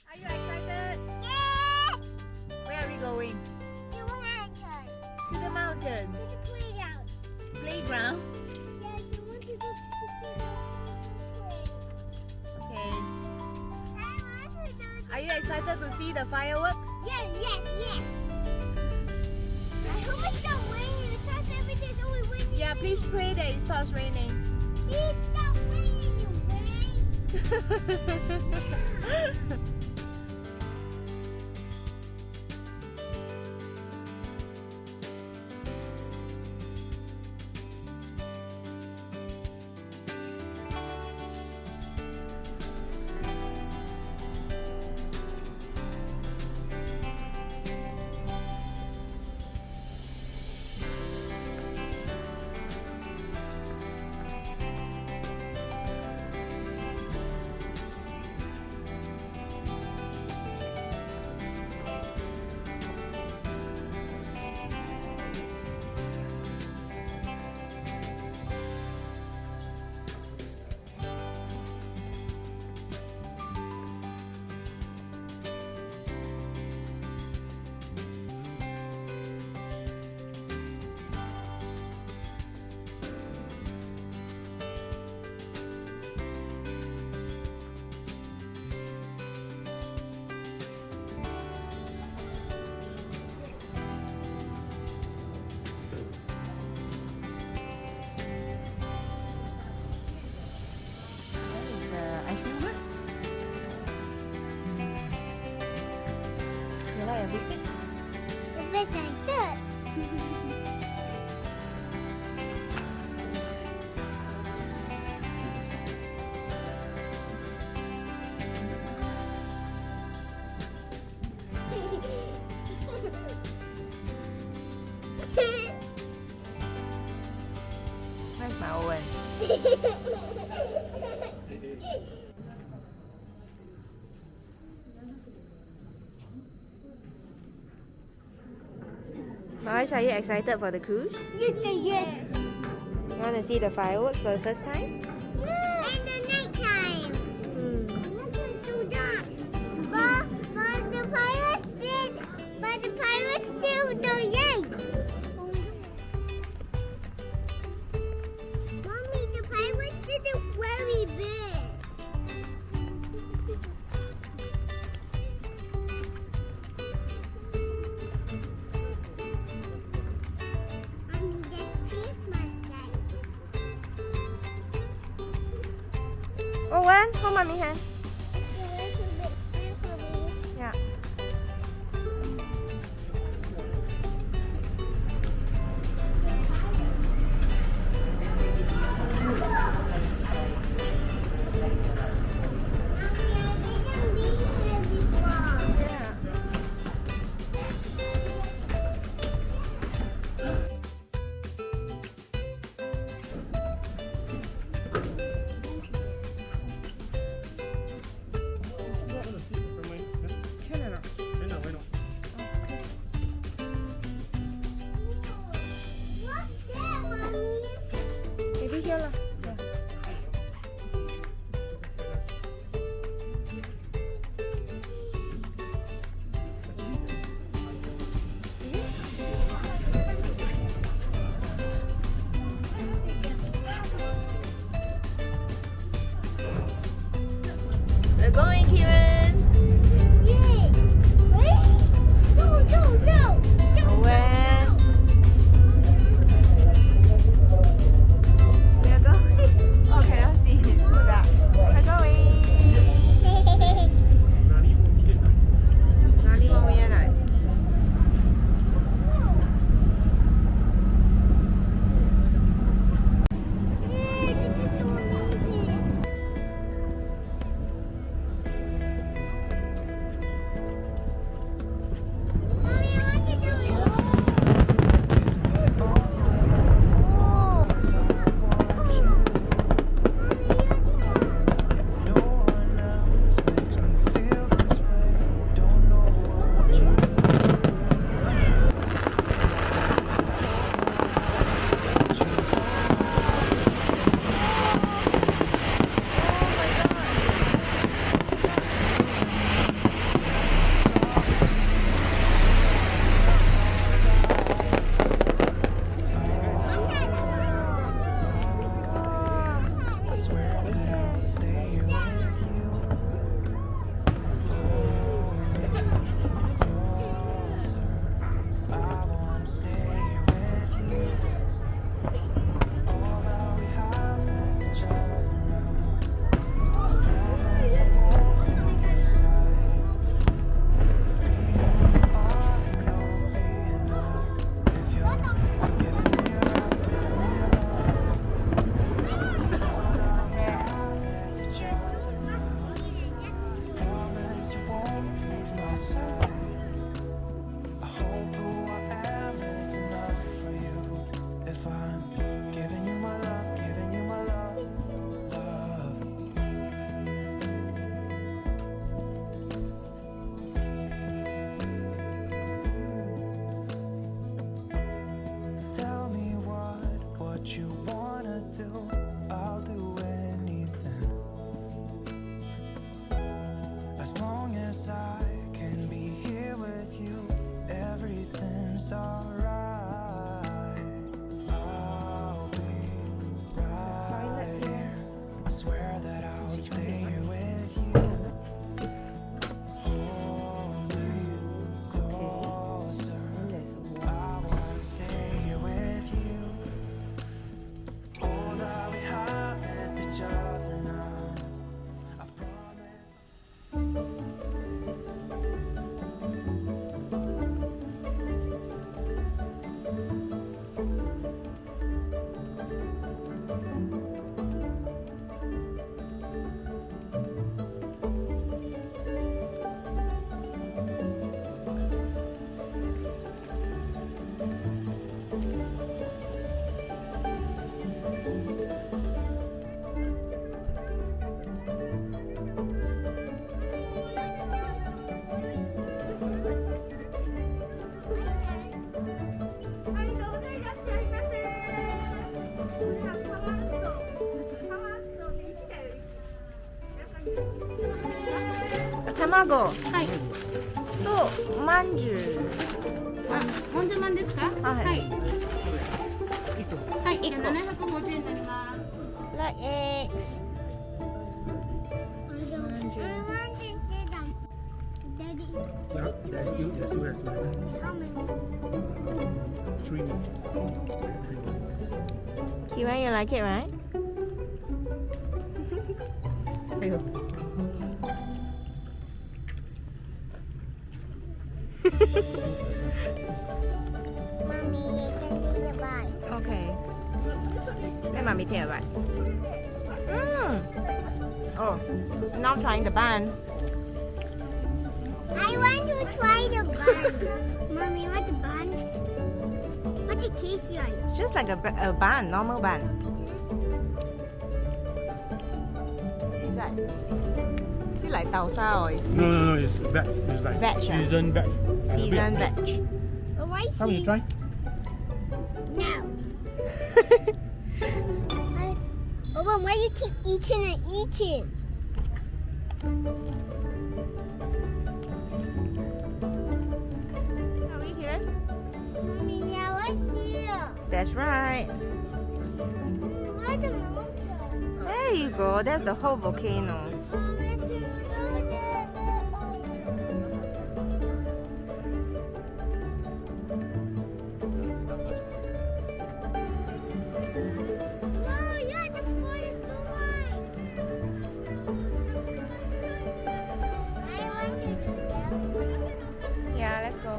Are you excited? Yes! Where are we going? The mountain. To the mountains. To the playground. Playground. Yes, I want to go to the playground. Okay. I want to go to Are you excited to see the fireworks? Yes, yes, yes. I hope it's not raining because every day it's always raining. Yeah, please pray that it stops raining. Please stop raining, you rain. Ice cream good? You like a biscuit? It's like that. Where's my Owen? Mahesh, are you excited for the cruise? Yes, yes. You want to see the fireworks for the first time? In the nighttime. Look, it's so dark. But the pirates still don't yet. Mommy, the pirates didn't very big. Mommy, that's Christmas time. Owen, hold mommy hand. Yeah. Yeah. Can or not? Maybe here lah. Yeah. We're going, Kieran. Owen. We're going. Oh, cannot see. It's too dark. We're going.哪里我们也来。卵はい。とまんじゅう。あ、もんじゅうまんですか？はいはい。はい。一個750円になります。 Like eggs. I want to see them. Daddy, Yeah, there's still how many? 3 more. 3 more. Kiran, you like it, right? Ew. Mommy, can see the bite. Okay. Let mommy take a bite. Oh, now trying the bun. I want to try the bun. Mommy, what's the bun? What it tastes like? It's just like a bun, normal bun. Is that? Is it like tau sa or is No, it's veg. It's like Veg, ah? seasoned veg. seasoned veg? Oh, I How many see. try? No. Oh, but why you keep eating and eating? Are we here? Mommy, yeah, what's here? That's right. What's the mountain? There you go. That's the whole volcano. Oh, let's do the- Wow, yeah, the floor is so wide. I want to do that. Yeah, let's go.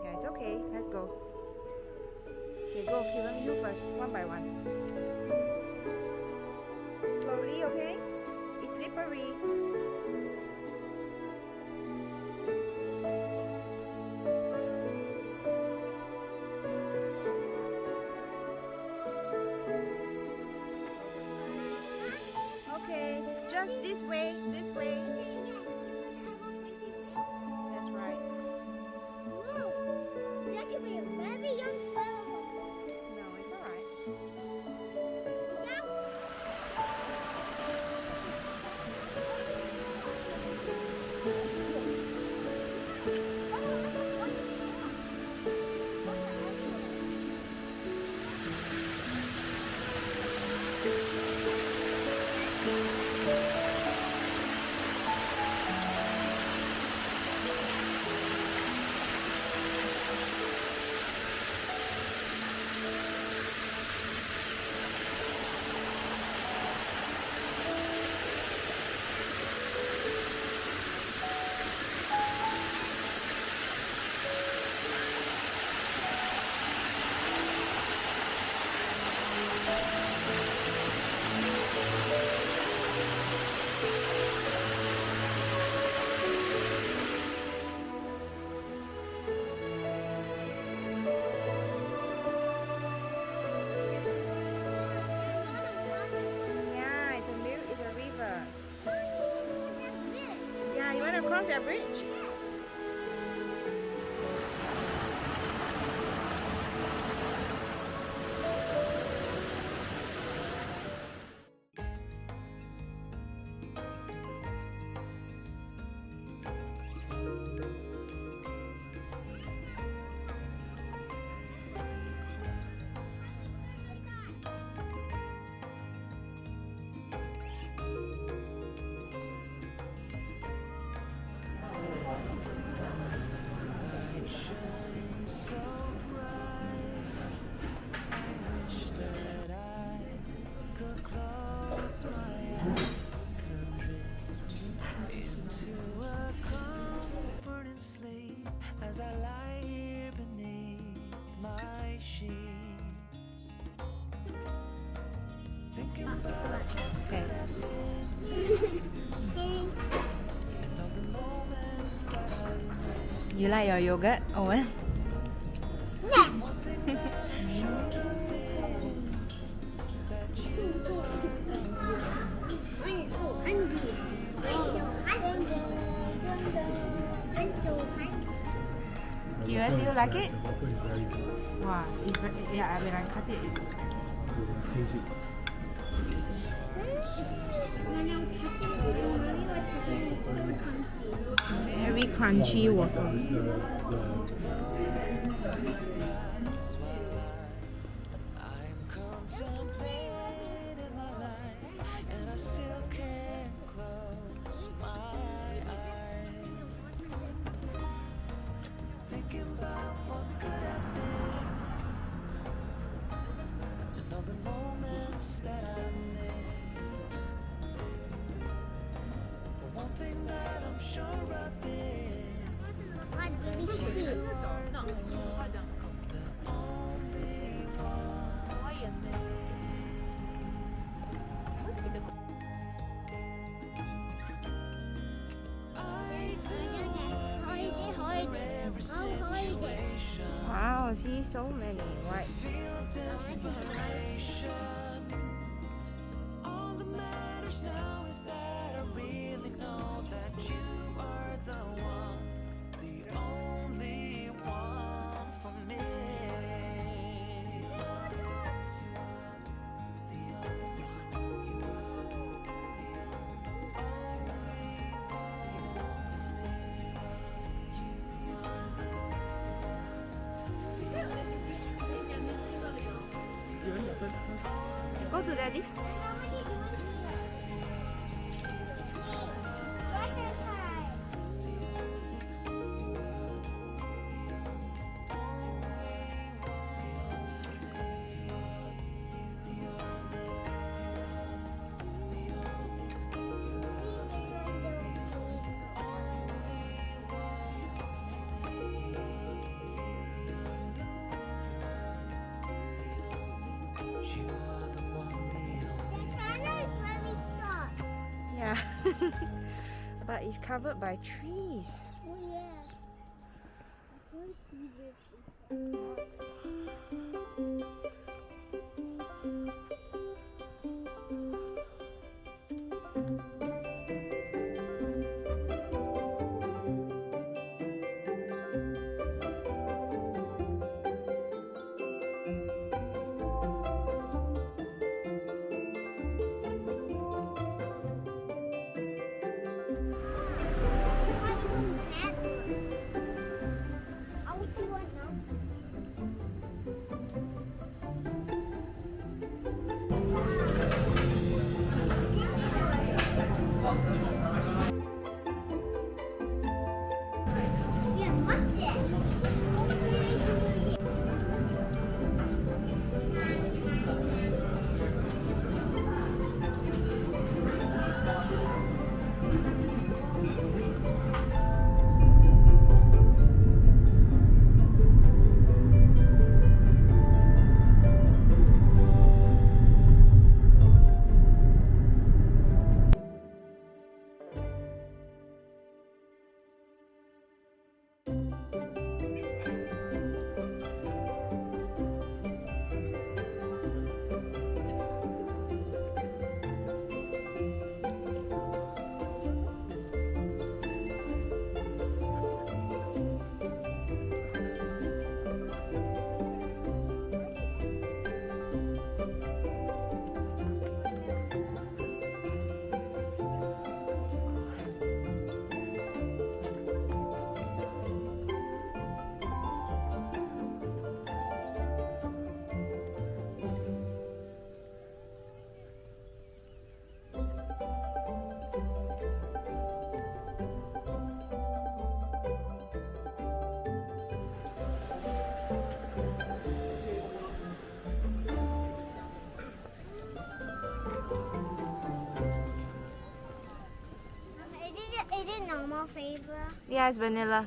Yeah, it's okay. Let's go. Okay, go. Kiran, you first, one by one. Slowly, okay? It's slippery. Okay, just this way, this way. That's right. Whoa, that could be a very young fellow. No, it's alright. Yeah. Yeah, it's a river. Yeah, you want to cross that bridge? You like your yogurt, Owen? Yeah. Kira, do you like it? The waffle is very good. Wow, it's very, yeah, when I cut it, it's Taste it. very crunchy waffle. Wow, see so many white. All that matters now is that I really know that you are the one, the only one for me. Go to daddy. Yeah. But it's covered by trees. Oh yeah. I can't see this. Is it normal flavor? Yeah, it's vanilla.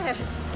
Yes.